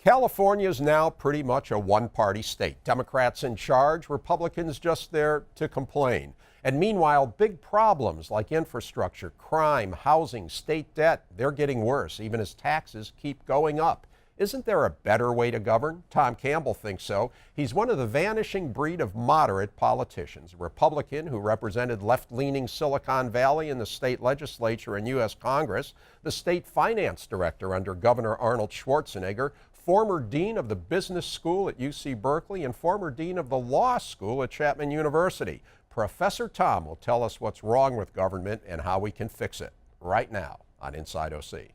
California is now pretty much a one-party state. Democrats in charge, Republicans just there to complain. And meanwhile, big problems like infrastructure, crime, housing, state debt, they're getting worse, even as taxes keep going up. Isn't there a better way to govern? Tom Campbell thinks so. He's one of the vanishing breed of moderate politicians, a Republican who represented left-leaning Silicon Valley in the state legislature and U.S. Congress, the state finance director under Governor Arnold Schwarzenegger, former dean of the business school at UC Berkeley, and former dean of the law school at Chapman University. Professor Tom will tell us what's wrong with government and how we can fix it right now on Inside OC.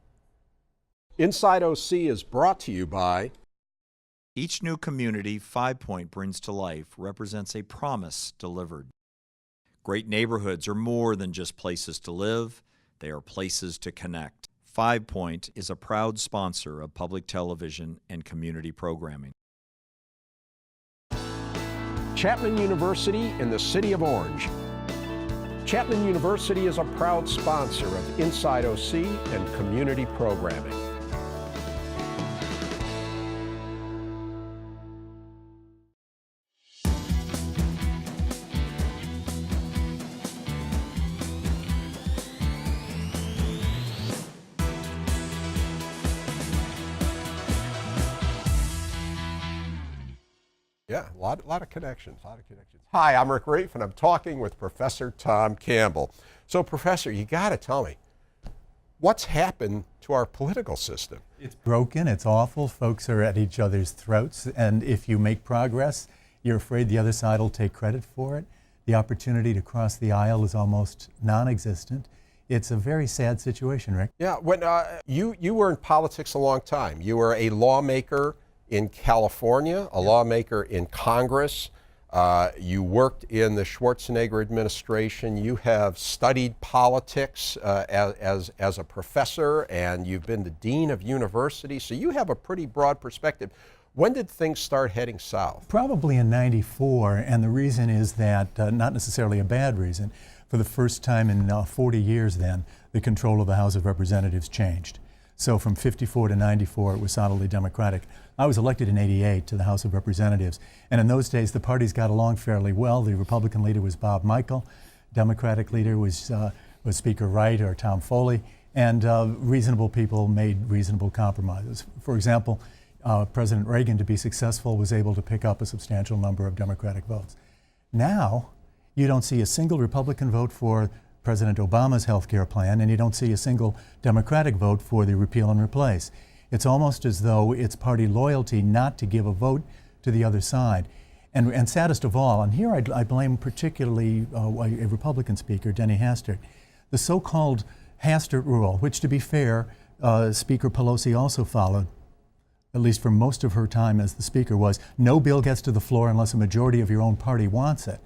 Inside OC is brought to you by... Each new community 5 Point brings to life represents a promise delivered. Great neighborhoods are more than just places to live, they are places to connect. 5 Point is a proud sponsor of public television and community programming. Chapman University in the City of Orange. Chapman University is a proud sponsor of Inside OC and community programming. Yeah, a lot of connections, Hi, I'm Rick Reiff, and I'm talking with Professor Tom Campbell. So, Professor, you got to tell me, what's happened to our political system? It's broken, it's awful, folks are at each other's throats, and if you make progress, you're afraid the other side will take credit for it. The opportunity to cross the aisle is almost non-existent. It's a very sad situation, Rick. Yeah, when you were in politics a long time. You were a lawmaker in California, a lawmaker in Congress. You worked in the Schwarzenegger administration. You have studied politics as a professor, and you've been the dean of universities, so you have a pretty broad perspective. When did things start heading south? Probably in '94, and the reason is that, not necessarily a bad reason, for the first time in 40 years then, the control of the House of Representatives changed. So from '54 to '94, it was solidly Democratic. I was elected in '88 to the House of Representatives, and in those days, the parties got along fairly well. The Republican leader was Bob Michel, Democratic leader was Speaker Wright or Tom Foley, and reasonable people made reasonable compromises. For example, President Reagan, to be successful, was able to pick up a substantial number of Democratic votes. Now, you don't see a single Republican vote for President Obama's health care plan, and you don't see a single Democratic vote for the repeal and replace. It's almost as though it's party loyalty not to give a vote to the other side. And saddest of all, and here I blame particularly a Republican speaker, Denny Hastert, the so-called Hastert rule, which, to be fair, Speaker Pelosi also followed, at least for most of her time as the speaker, was no bill gets to the floor unless a majority of your own party wants it.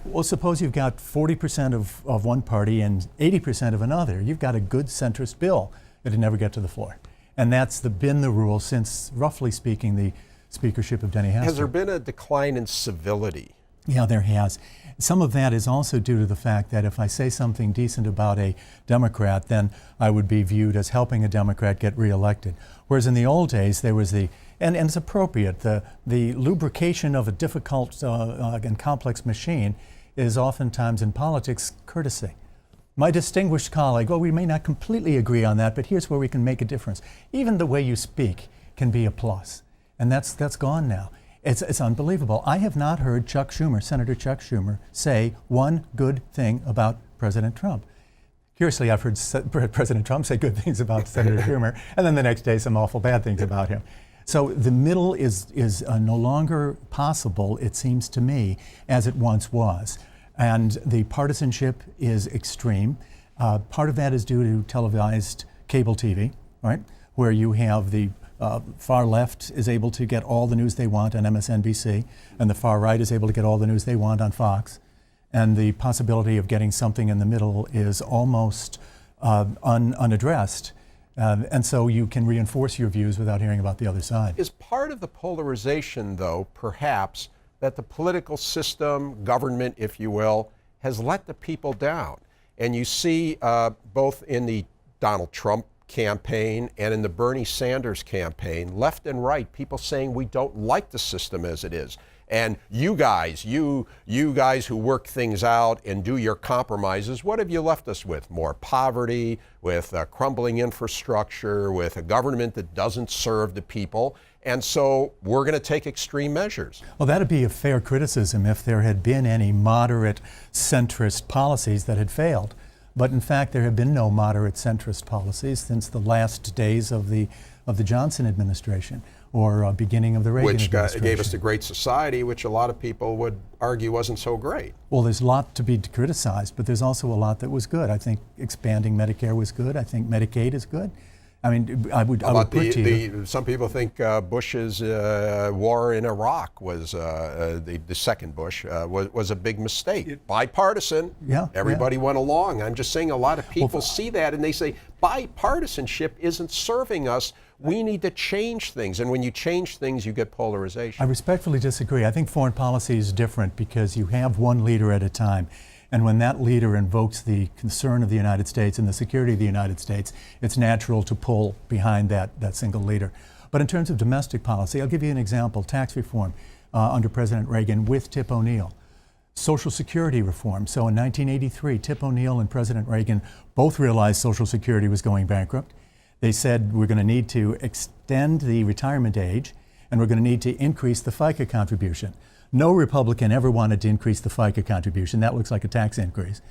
Well, suppose you've got 40% of one party and 80% of another. You've got a good centrist bill that'll never get to the floor. And that's been the rule since, roughly speaking, the speakership of Denny Hastert. Has there been a decline in civility? Yeah, there has. Some of that is also due to the fact that if I say something decent about a Democrat, then I would be viewed as helping a Democrat get reelected. Whereas in the old days, there was and it's appropriate, the lubrication of a difficult and complex machine is oftentimes in politics courtesy. My distinguished colleague, well, we may not completely agree on that, but here's where we can make a difference. Even the way you speak can be a plus, and that's gone now. It's unbelievable. I have not heard Chuck Schumer, Senator Chuck Schumer, say one good thing about President Trump. Curiously, I've heard President Trump say good things about Senator Schumer, and then the next day some awful bad things about him. So the middle is no longer possible, it seems to me, as it once was. And the partisanship is extreme. Part of that is due to televised cable TV, right? Where you have the far left is able to get all the news they want on MSNBC, and the far right is able to get all the news they want on Fox. And the possibility of getting something in the middle is almost unaddressed. And so you can reinforce your views without hearing about the other side. Is part of the polarization, though, perhaps, that the political system, government, if you will, has let the people down? And you see both in the Donald Trump campaign and in the Bernie Sanders campaign, left and right, people saying we don't like the system as it is. And you guys who work things out and do your compromises, what have you left us with? More poverty, with crumbling infrastructure, with a government that doesn't serve the people. And so we're going to take extreme measures. Well, that'd be a fair criticism if there had been any moderate centrist policies that had failed. But in fact, there have been no moderate centrist policies since the last days of the Johnson administration, or beginning of the Reagan administration. Which gave us the Great Society, which a lot of people would argue wasn't so great. Well, there's a lot to be criticized, but there's also a lot that was good. I think expanding Medicare was good. I think Medicaid is good. I mean, I would put to you. Some people think Bush's war in Iraq was, the second Bush, was a big mistake. Bipartisan. Yeah, everybody went along. I'm just saying a lot of people see that and they say, bipartisanship isn't serving us. We need to change things. And when you change things, you get polarization. I respectfully disagree. I think foreign policy is different because you have one leader at a time. And when that leader invokes the concern of the United States and the security of the United States, it's natural to pull behind that single leader. But in terms of domestic policy, I'll give you an example. Tax reform under President Reagan with Tip O'Neill. Social Security reform. So in 1983, Tip O'Neill and President Reagan both realized Social Security was going bankrupt. They said we're going to need to extend the retirement age and we're going to need to increase the FICA contribution. No Republican ever wanted to increase the FICA contribution. That looks like a tax increase.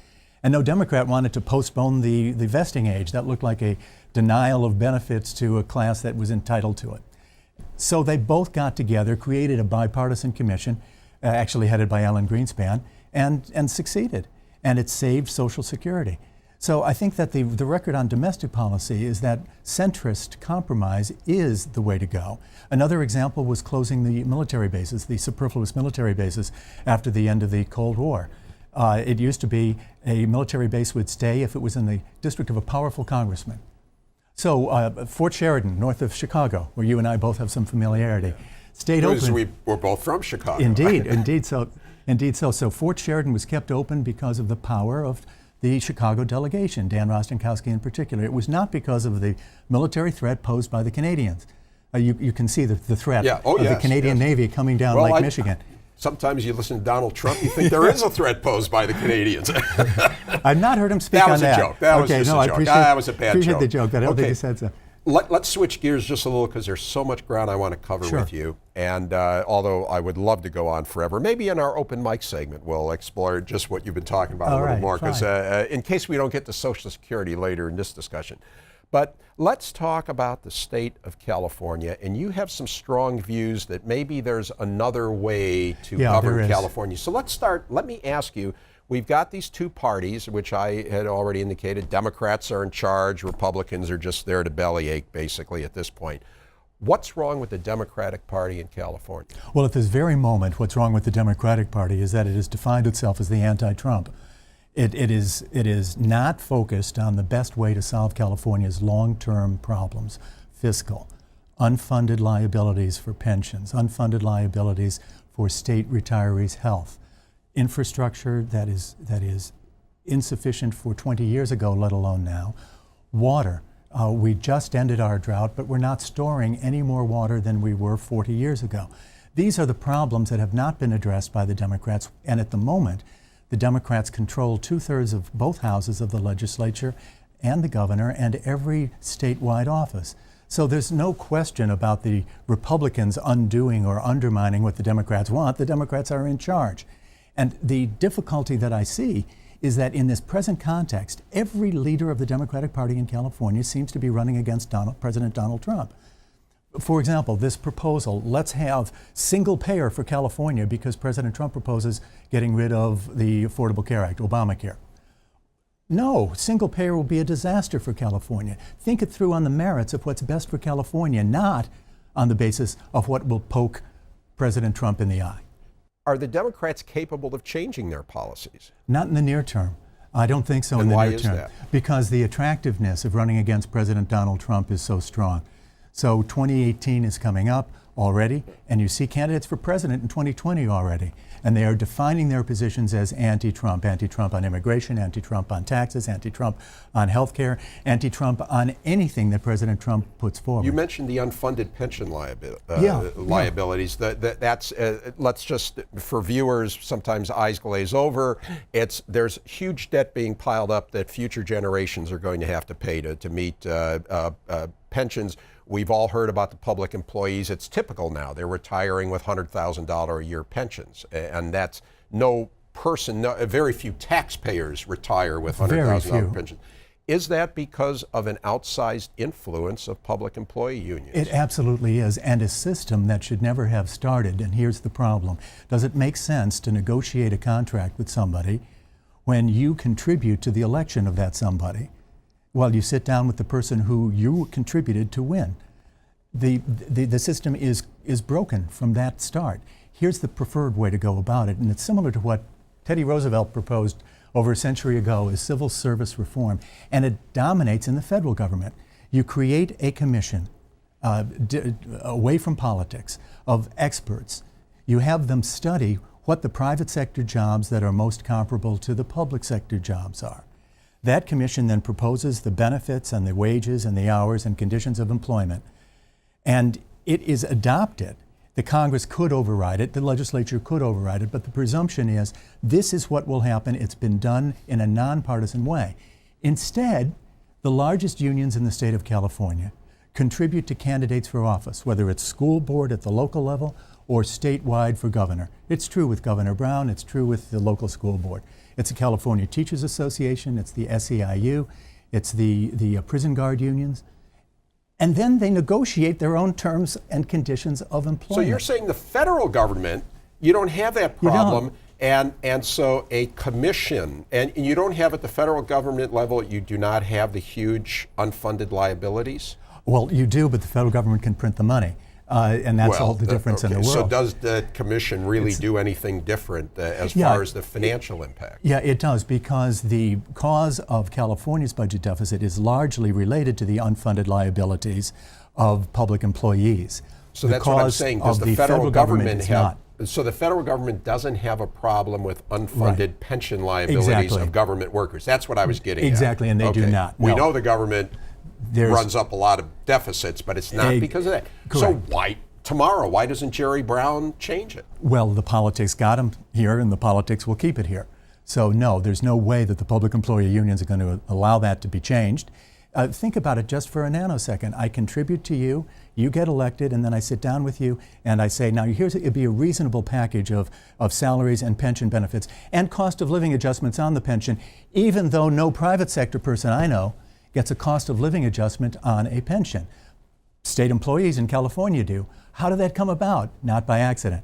And no Democrat wanted to postpone the vesting age. That looked like a denial of benefits to a class that was entitled to it. So they both got together, created a bipartisan commission, actually headed by Alan Greenspan, and succeeded. And it saved Social Security. So I think that the record on domestic policy is that centrist compromise is the way to go. Another example was closing the military bases, the superfluous military bases, after the end of the Cold War. It used to be a military base would stay if it was in the district of a powerful congressman. So Fort Sheridan, north of Chicago, where you and I both have some familiarity, stayed open. We're both from Chicago. Indeed, indeed so. So Fort Sheridan was kept open because of the power of the Chicago delegation, Dan Rostenkowski in particular. It was not because of the military threat posed by the Canadians. You can see the threat of the Canadian Navy coming down Lake Michigan. Sometimes you listen to Donald Trump, you think there is a threat posed by the Canadians. I've not heard him speak on that. That was a joke. That was just a joke. That was a bad joke. I appreciate the joke, but I don't think he said so. Let's switch gears just a little because there's so much ground I want to cover with you. And although I would love to go on forever, maybe in our open mic segment we'll explore just what you've been talking about a little more. Because in case we don't get to Social Security later in this discussion. But let's talk about the state of California. And you have some strong views that maybe there's another way to govern California. So let's start. Let me ask you. We've got these two parties, which I had already indicated. Democrats are in charge. Republicans are just there to bellyache, basically, at this point. What's wrong with the Democratic Party in California? Well, at this very moment, what's wrong with the Democratic Party is that it has defined itself as the anti-Trump. It is not focused on the best way to solve California's long-term problems, fiscal, unfunded liabilities for pensions, unfunded liabilities for state retirees' health, infrastructure that is insufficient for 20 years ago, let alone now. Water. We just ended our drought, but we're not storing any more water than we were 40 years ago. These are the problems that have not been addressed by the Democrats, and at the moment, the Democrats control 2/3 of both houses of the legislature and the governor and every statewide office. So there's no question about the Republicans undoing or undermining what the Democrats want. The Democrats are in charge. And the difficulty that I see is that in this present context, every leader of the Democratic Party in California seems to be running against President Donald Trump. For example, this proposal, let's have single payer for California because President Trump proposes getting rid of the Affordable Care Act, Obamacare. No, single payer will be a disaster for California. Think it through on the merits of what's best for California, not on the basis of what will poke President Trump in the eye. Are the Democrats capable of changing their policies? Not in the near term. I don't think so in the near term. Why is that? Because the attractiveness of running against President Donald Trump is so strong. So 2018 is coming up. already, and you see candidates for president in 2020 already, and they are defining their positions as anti-Trump, anti-Trump on immigration, anti-Trump on taxes, anti-Trump on health care, anti-Trump on anything that President Trump puts forward. You mentioned the unfunded pension liabilities. That's let's just, for viewers, sometimes eyes glaze over. There's huge debt being piled up that future generations are going to have to pay to meet pensions. We've all heard about the public employees. It's typical now. They're retiring with $100,000 a year pensions, and that's very few taxpayers retire with $100,000 pensions. Is that because of an outsized influence of public employee unions? It absolutely is, and a system that should never have started. And here's the problem. Does it make sense to negotiate a contract with somebody when you contribute to the election of that somebody? Well, you sit down with the person who you contributed to win. The system is broken from that start. Here's the preferred way to go about it, and it's similar to what Teddy Roosevelt proposed over a century ago as civil service reform, and it dominates in the federal government. You create a commission away from politics of experts. You have them study what the private sector jobs that are most comparable to the public sector jobs are. That commission then proposes the benefits and the wages and the hours and conditions of employment, and it is adopted. The Congress could override it, the legislature could override it, but the presumption is this is what will happen. It's been done in a nonpartisan way. Instead, the largest unions in the state of California contribute to candidates for office, whether it's school board at the local level or statewide for governor. It's true with Governor Brown, it's true with the local school board. It's the California Teachers Association, it's the SEIU, it's the prison guard unions. And then they negotiate their own terms and conditions of employment. So you're saying the federal government, you don't have that problem, and so a commission, and you don't have at the federal government level, you do not have the huge unfunded liabilities? Well, you do, but the federal government can print the money. And that's all the difference in the world. So does the commission really do anything different as far as the financial impact? Yeah, it does, because the cause of California's budget deficit is largely related to the unfunded liabilities of public employees. So that's what I'm saying. Does the federal government have? So the federal government doesn't have a problem with unfunded pension liabilities of government workers. That's what I was getting at. Exactly, and they do not. We know the government runs up a lot of deficits, but it's not because of that. Correct. So why doesn't Jerry Brown change it? Well, the politics got him here, and the politics will keep it here. So no, there's no way that the public employee unions are going to allow that to be changed. Think about it just for a nanosecond. I contribute to you, you get elected, and then I sit down with you and I say, now it'd be a reasonable package of salaries and pension benefits and cost of living adjustments on the pension, even though no private sector person I know gets a cost of living adjustment on a pension. State employees in California do. How did that come about? Not by accident.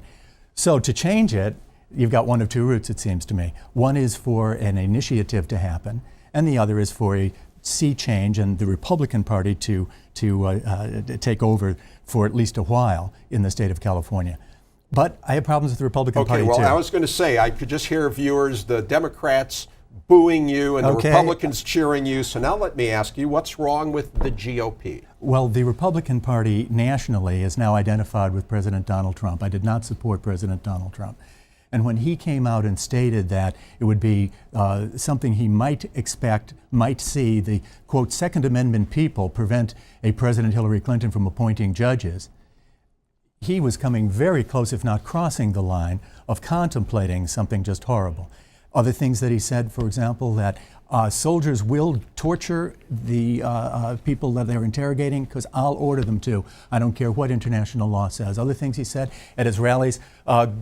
So to change it, you've got one of two routes, it seems to me. One is for an initiative to happen, and the other is for a sea change and the Republican Party to take over for at least a while in the state of California. But I have problems with the Republican Party too. Okay, well, I was going to say, I could just hear viewers, the Democrats booing you and the Republicans cheering you. So now let me ask you, what's wrong with the GOP? Well, the Republican Party nationally is now identified with President Donald Trump. I did not support President Donald Trump. And when he came out and stated that it would be something he might see the, quote, Second Amendment people prevent a President Hillary Clinton from appointing judges, he was coming very close, if not crossing the line, of contemplating something just horrible. Other things that he said, for example, that soldiers will torture the people that they're interrogating because I'll order them to. I don't care what international law says. Other things he said at his rallies,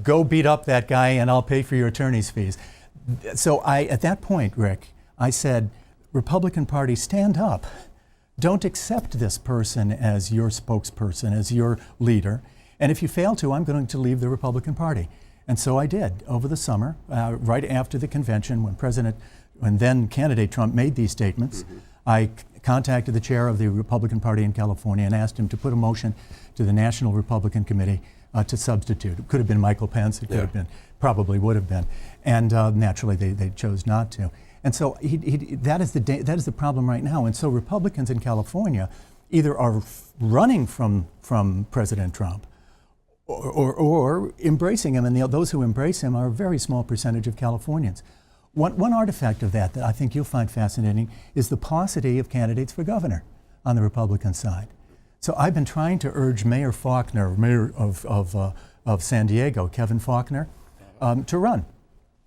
go beat up that guy and I'll pay for your attorney's fees. So at that point, Rick, I said, Republican Party, stand up. Don't accept this person as your spokesperson, as your leader. And if you fail to, I'm going to leave the Republican Party. And so I did over the summer, right after the convention, when then candidate Trump made these statements. I contacted the chair of the Republican Party in California and asked him to put a motion to the National Republican Committee to substitute. It could have been Michael Pence, it could have been, probably would have been. And naturally they chose not to. And so that is the problem right now. And so Republicans in California either are running from President Trump, or embracing him, and those who embrace him are a very small percentage of Californians. One artifact of that I think you'll find fascinating is the paucity of candidates for governor on the Republican side. So I've been trying to urge Mayor Faulkner, mayor of San Diego, Kevin Faulkner, to run.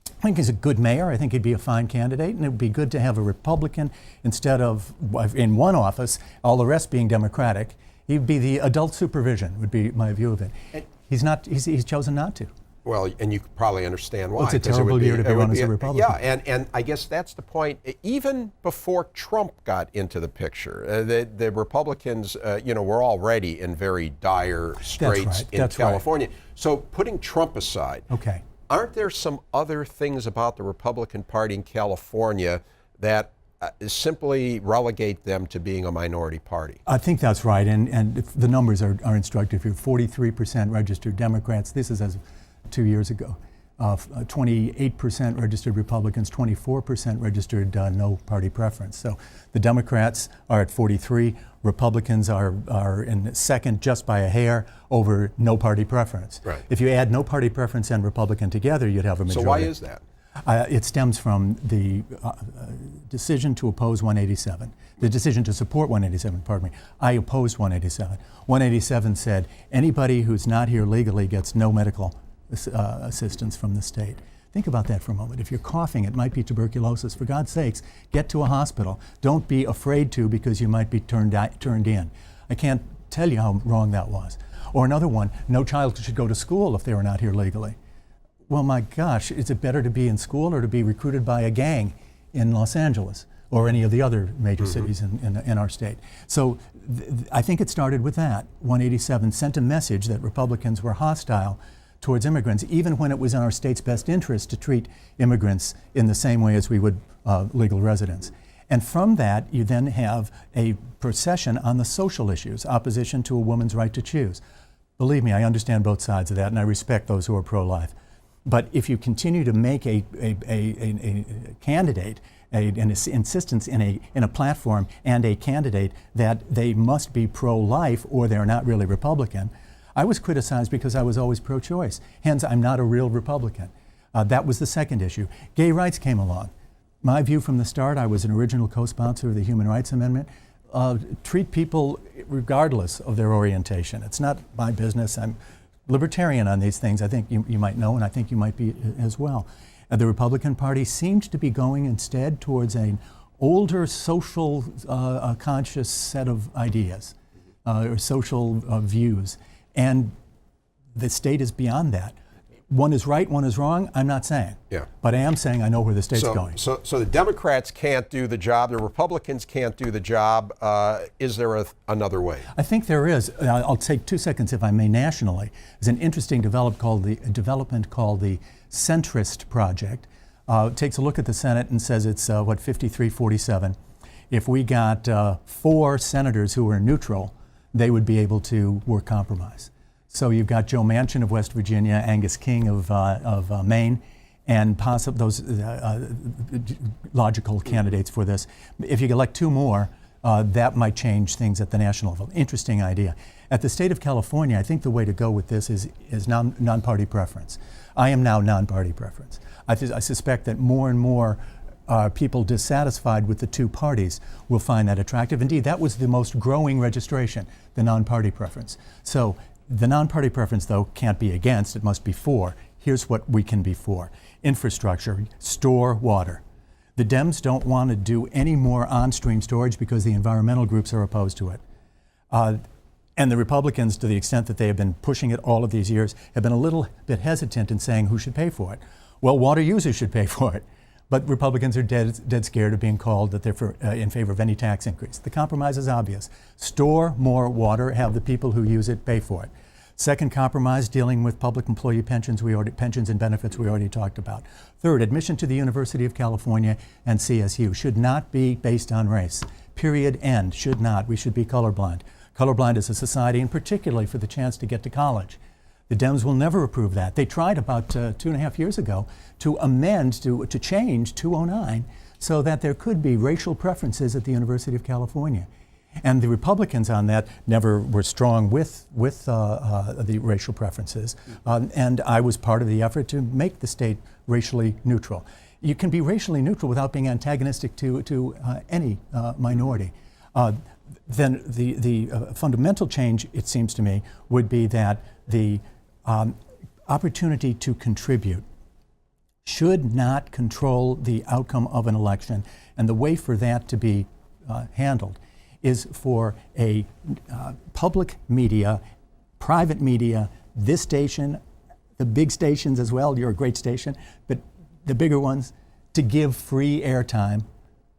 I think he's a good mayor. I think he'd be a fine candidate, and it would be good to have a Republican instead of, in one office, all the rest being Democratic. He'd be the adult supervision, would be my view of it. He's not. He's chosen not to. Well, and you probably understand why. Well, it's a terrible year to be run as a Republican. Yeah, and I guess that's the point. Even before Trump got into the picture, the Republicans, were already in very dire straits in California. Right. So putting Trump aside, okay, aren't there some other things about the Republican Party in California that simply relegate them to being a minority party? I think that's right, and the numbers are instructive here. 43% registered Democrats. This is as of 2 years ago. 28% registered Republicans, 24% registered no party preference. So the Democrats are at 43, Republicans are in second just by a hair over no party preference. Right. If you add no party preference and Republican together, you'd have a majority. So why is that? It stems from the decision to oppose 187, the decision to support 187, pardon me. I opposed 187. 187 said anybody who's not here legally gets no medical assistance from the state. Think about that for a moment. If you're coughing, it might be tuberculosis. For God's sakes, get to a hospital. Don't be afraid to because you might be turned in. I can't tell you how wrong that was. Or another one, no child should go to school if they were not here legally. Well, my gosh, is it better to be in school or to be recruited by a gang in Los Angeles or any of the other major cities in our state? So I think it started with that. 187 sent a message that Republicans were hostile towards immigrants, even when it was in our state's best interest to treat immigrants in the same way as we would legal residents. And from that, you then have a procession on the social issues, opposition to a woman's right to choose. Believe me, I understand both sides of that, and I respect those who are pro-life. But if you continue to make a candidate, an insistence in a platform and a candidate that they must be pro-life or they're not really Republican, I was criticized because I was always pro-choice. Hence, I'm not a real Republican. That was the second issue. Gay rights came along. My view from the start, I was an original co-sponsor of the Human Rights Amendment. Treat people regardless of their orientation. It's not my business. I'm libertarian on these things. I think you might know, and I think you might be as well. The Republican Party seemed to be going instead towards an older social conscious set of ideas or social views. And the state is beyond that. One is right, one is wrong, I'm not saying. Yeah. But I am saying I know where the state's going. So the Democrats can't do the job, the Republicans can't do the job. Is there another way? I think there is. I'll take 2 seconds, if I may, nationally. There's an interesting development called the Centrist Project. It takes a look at the Senate and says it's, 53-47. If we got 4 senators who were neutral, they would be able to work compromise. So you've got Joe Manchin of West Virginia, Angus King of Maine, and possibly those logical candidates for this. If you elect 2 more, that might change things at the national level. Interesting idea. At the state of California, I think the way to go with this is non-party preference. I am now non-party preference. I suspect that more and more people dissatisfied with the 2 parties will find that attractive. Indeed, that was the most growing registration, the non-party preference. So the non-party preference, though, can't be against, it must be for. Here's what we can be for. Infrastructure, store water. The Dems don't want to do any more on-stream storage because the environmental groups are opposed to it. And the Republicans, to the extent that they have been pushing it all of these years, have been a little bit hesitant in saying who should pay for it. Well, water users should pay for it. But Republicans are dead scared of being called that they're in favor of any tax increase. The compromise is obvious. Store more water, have the people who use it pay for it. Second compromise, dealing with public employee pensions, pensions and benefits we already talked about. Third, admission to the University of California and CSU should not be based on race. Period, end, should not. We should be colorblind. Colorblind as a society, and particularly for the chance to get to college. The Dems will never approve that. They tried about 2.5 years ago to amend, to change 209 so that there could be racial preferences at the University of California. And the Republicans on that never were strong with the racial preferences. And I was part of the effort to make the state racially neutral. You can be racially neutral without being antagonistic to any minority. Then the fundamental change, it seems to me, would be that the opportunity to contribute should not control the outcome of an election. And the way for that to be handled is for a public media, private media, this station, the big stations as well, you're a great station, but the bigger ones, to give free airtime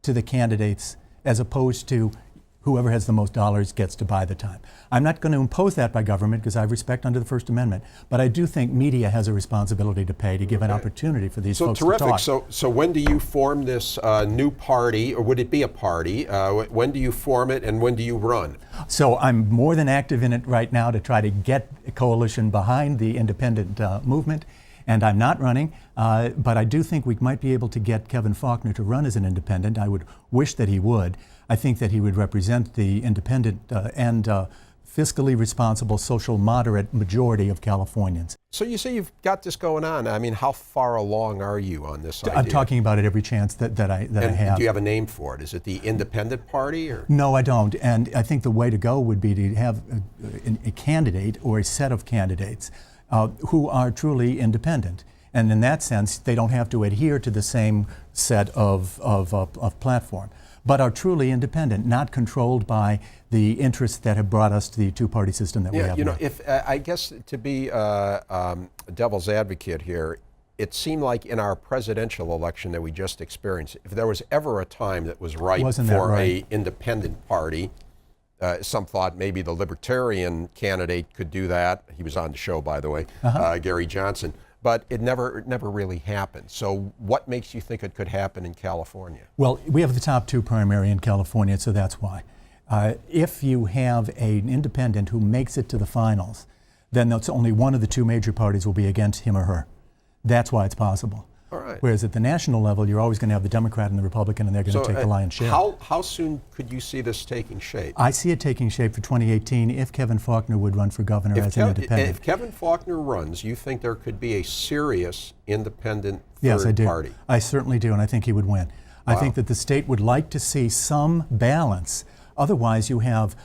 to the candidates as opposed to whoever has the most dollars gets to buy the time. I'm not going to impose that by government because I have respect under the First Amendment, but I do think media has a responsibility to pay to give an opportunity for these folks to talk. So when do you form this new party, or would it be a party? When do you form it and when do you run? So I'm more than active in it right now to try to get a coalition behind the independent movement. And I'm not running, but I do think we might be able to get Kevin Faulconer to run as an independent. I would wish that he would. I think that he would represent the independent and fiscally responsible, social moderate majority of Californians. So you say you've got this going on. I mean, how far along are you on this idea? I'm talking about it every chance that I have. Do you have a name for it? Is it the Independent Party? Or? No, I don't. And I think the way to go would be to have a candidate or a set of candidates who are truly independent. And in that sense, they don't have to adhere to the same set of platform, but are truly independent, not controlled by the interests that have brought us to the two-party system that we have now. If I guess to be devil's advocate here, it seemed like in our presidential election that we just experienced, if there was ever a time that was ripe for an independent party, some thought maybe the Libertarian candidate could do that. He was on the show, by the way, Gary Johnson. But it never really happened. So what makes you think it could happen in California? Well, we have the top two primary in California, so that's why. If you have an independent who makes it to the finals, then that's only one of the two major parties will be against him or her. That's why it's possible. All right. Whereas at the national level, you're always going to have the Democrat and the Republican, and they're going to take the lion's share. How soon could you see this taking shape? I see it taking shape for 2018 if Kevin Faulconer would run for governor as an independent. If Kevin Faulconer runs, you think there could be a serious independent Yes, I do. party? I certainly do, and I think he would win. Wow. I think that the state would like to see some balance. Otherwise, you have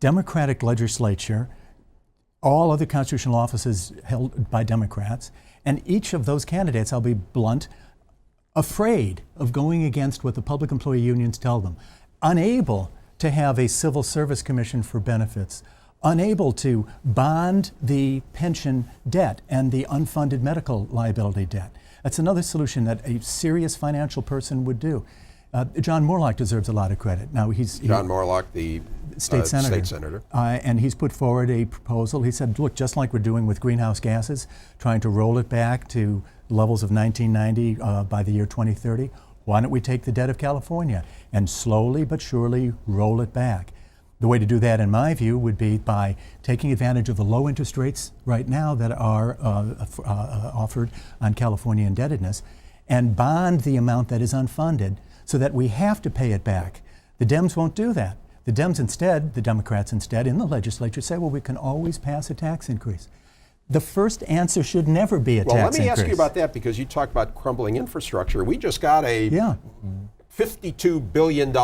Democratic legislature, all other constitutional offices held by Democrats, and each of those candidates, I'll be blunt, afraid of going against what the public employee unions tell them, unable to have a civil service commission for benefits, unable to bond the pension debt and the unfunded medical liability debt. That's another solution that a serious financial person would do. John Moorlach deserves a lot of credit. Now John Moorlach, the state senator. And he's put forward a proposal. He said, look, just like we're doing with greenhouse gases, trying to roll it back to levels of 1990 by the year 2030, why don't we take the debt of California and slowly but surely roll it back? The way to do that, in my view, would be by taking advantage of the low interest rates right now that are offered on California indebtedness and bond the amount that is unfunded so that we have to pay it back. The Dems won't do that. The Dems instead, the Democrats instead, in the legislature say, well, we can always pass a tax increase. The first answer should never be a tax increase. Well, let me ask you about that because you talk about crumbling infrastructure. We just got a $52 billion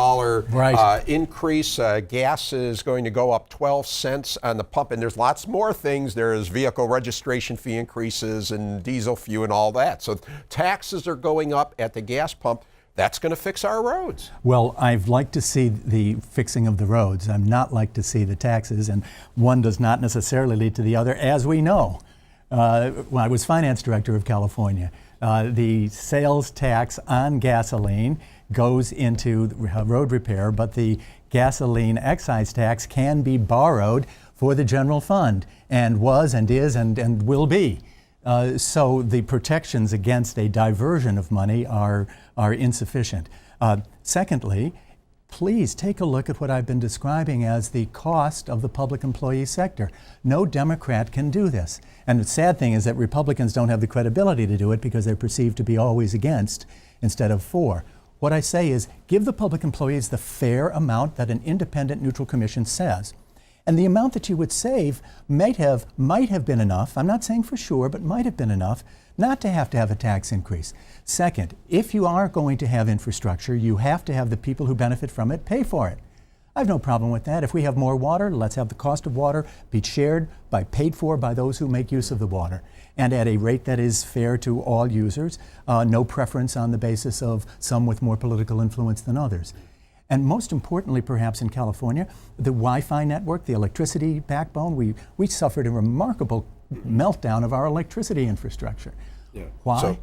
increase. Gas is going to go up 12 cents on the pump, and there's lots more things. There's vehicle registration fee increases and diesel fuel and all that. So taxes are going up at the gas pump. That's going to fix our roads. Well, I'd like to see the fixing of the roads. I'm not like to see the taxes, and one does not necessarily lead to the other, as we know. When I was finance director of California, the sales tax on gasoline goes into road repair, but the gasoline excise tax can be borrowed for the general fund, and was and is and will be. So the protections against a diversion of money are insufficient. Secondly, please take a look at what I've been describing as the cost of the public employee sector. No Democrat can do this. And the sad thing is that Republicans don't have the credibility to do it because they're perceived to be always against instead of for. What I say is give the public employees the fair amount that an independent neutral commission says. And the amount that you would save might have been enough, I'm not saying for sure, but might have been enough not to have a tax increase. Second, if you are going to have infrastructure, you have to have the people who benefit from it pay for it. I have no problem with that. If we have more water, let's have the cost of water be paid for by those who make use of the water, and at a rate that is fair to all users, no preference on the basis of some with more political influence than others. And most importantly, perhaps in California, the Wi-Fi network, the electricity backbone, we suffered a remarkable meltdown of our electricity infrastructure. Yeah. Why?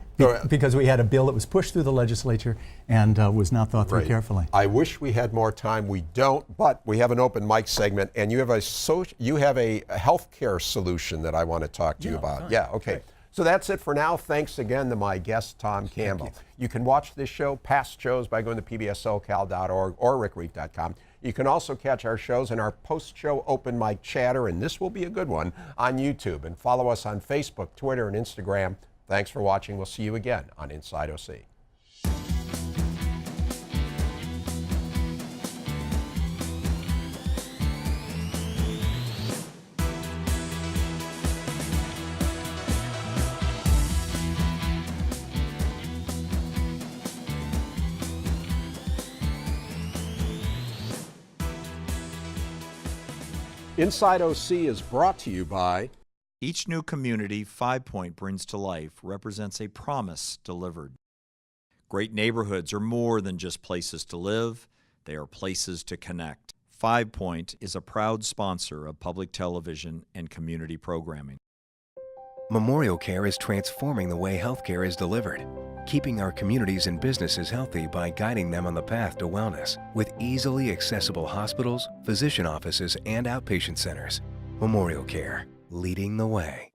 Because we had a bill that was pushed through the legislature and was not thought through carefully. I wish we had more time. We don't, but we have an open mic segment, and you have a healthcare solution that I want to talk to you about. Fine. Yeah, okay. So that's it for now. Thanks again to my guest, Tom Campbell. You can watch this show, past shows, by going to pbssocal.org or rickreiff.com. You can also catch our shows in our post-show open mic chatter, and this will be a good one, on YouTube. And follow us on Facebook, Twitter, and Instagram. Thanks for watching. We'll see you again on Inside OC. Inside OC is brought to you by... Each new community 5 Point brings to life represents a promise delivered. Great neighborhoods are more than just places to live, they are places to connect. 5 Point is a proud sponsor of public television and community programming. Memorial Care is transforming the way healthcare is delivered, keeping our communities and businesses healthy by guiding them on the path to wellness with easily accessible hospitals, physician offices, and outpatient centers. Memorial Care, leading the way.